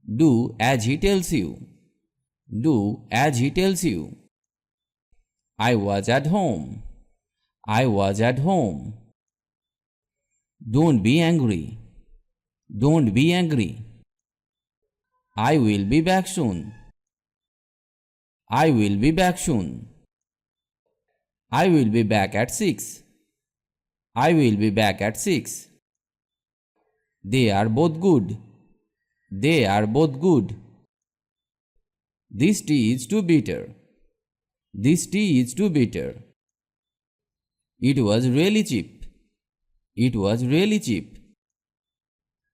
Do as he tells you. Do as he tells you. I was at home. I was at home. Don't be angry. Don't be angry. I will be back soon. I will be back soon. I will be back at 6. I will be back at 6. They are both good. They are both good. This tea is too bitter. This tea is too bitter. It was really cheap. It was really cheap.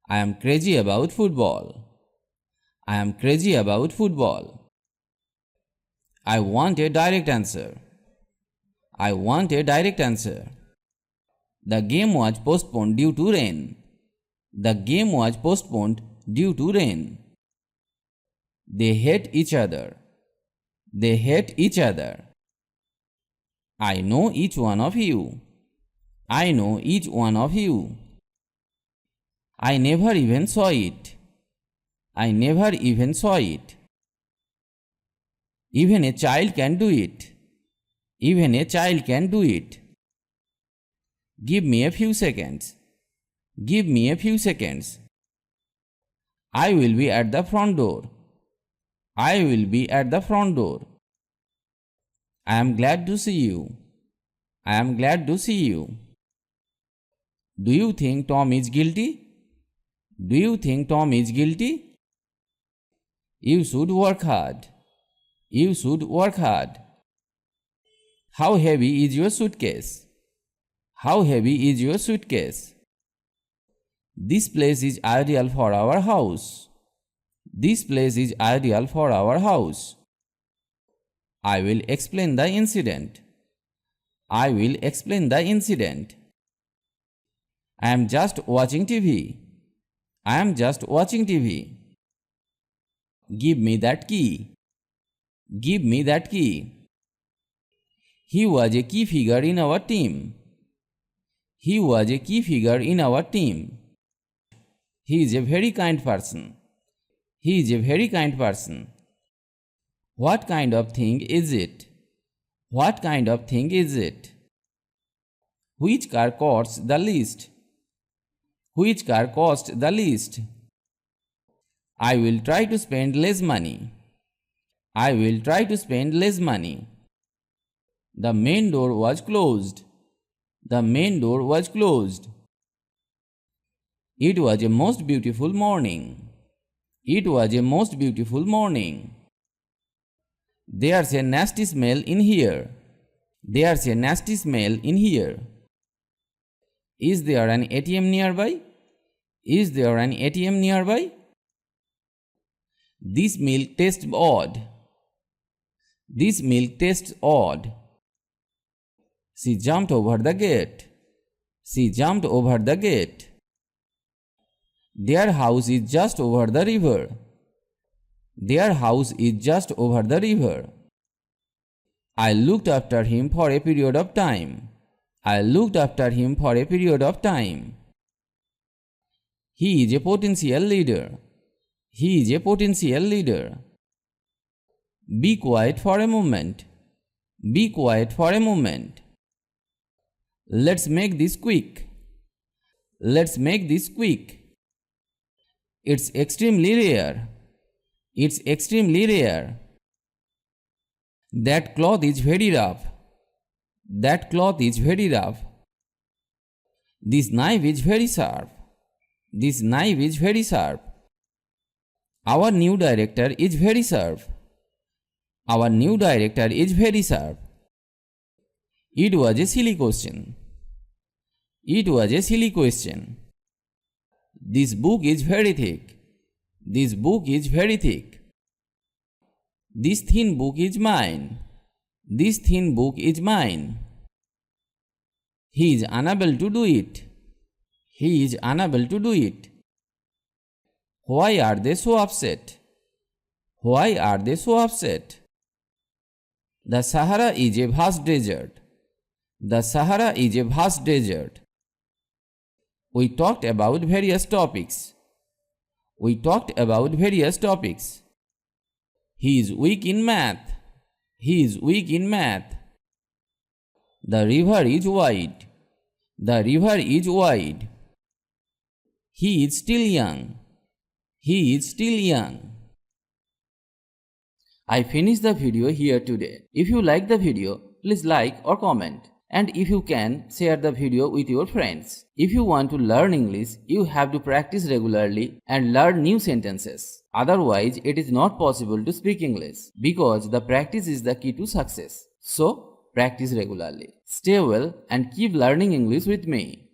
I am crazy about football. I am crazy about football. I want a direct answer. I want a direct answer. The game was postponed due to rain. The game was postponed due to rain. They hate each other. They hate each other. I know each one of you. I know each one of you. I never even saw it. I never even saw it. Even a child can do it. Even a child can do it. Give me a few seconds. Give me a few seconds. I will be at the front door. I will be at the front door. I am glad to see you. I am glad to see you. Do you think Tom is guilty? Do you think Tom is guilty? You should work hard. You should work hard. How heavy is your suitcase? How heavy is your suitcase? This place is ideal for our house. This place is ideal for our house. I will explain the incident. I will explain the incident. I am just watching TV. I am just watching TV. Give me that key. Give me that key. He was a key figure in our team. He was a key figure in our team. He is a very kind person. He is a very kind person. What kind of thing is it? What kind of thing is it? Which car costs the least? Which car costs the least? I will try to spend less money. I will try to spend less money. The main door was closed. The main door was closed. It was a most beautiful morning. It was a most beautiful morning. There's a nasty smell in here. There's a nasty smell in here. Is there an ATM nearby? Is there an ATM nearby? This milk tastes odd. This milk tastes odd. She jumped over the gate. She jumped over the gate. Their house is just over the river. Their house is just over the river. I looked after him for a period of time. I looked after him for a period of time. He is a potential leader. He is a potential leader. Be quiet for a moment. Be quiet for a moment. Let's make this quick. Let's make this quick. It's extremely rare. It's extremely rare. That cloth is very rough. That cloth is very rough. This knife is very sharp. This knife is very sharp. Our new director is very sharp. Our new director is very sharp. It was a silly question. It was a silly question. This book is very thick. This book is very thick. This thin book is mine. This thin book is mine. He is unable to do it. He is unable to do it. Why are they so upset? Why are they so upset? The Sahara is a vast desert. The Sahara is a vast desert. We talked about various topics. We talked about various topics. He is weak in math. He is weak in math. The river is wide. The river is wide. He is still young. He is still young. I finished the video here today. If you like the video, please like or comment. And if you can, share the video with your friends. If you want to learn English, you have to practice regularly and learn new sentences. Otherwise, it is not possible to speak English because the practice is the key to success. So, practice regularly. Stay well and keep learning English with me.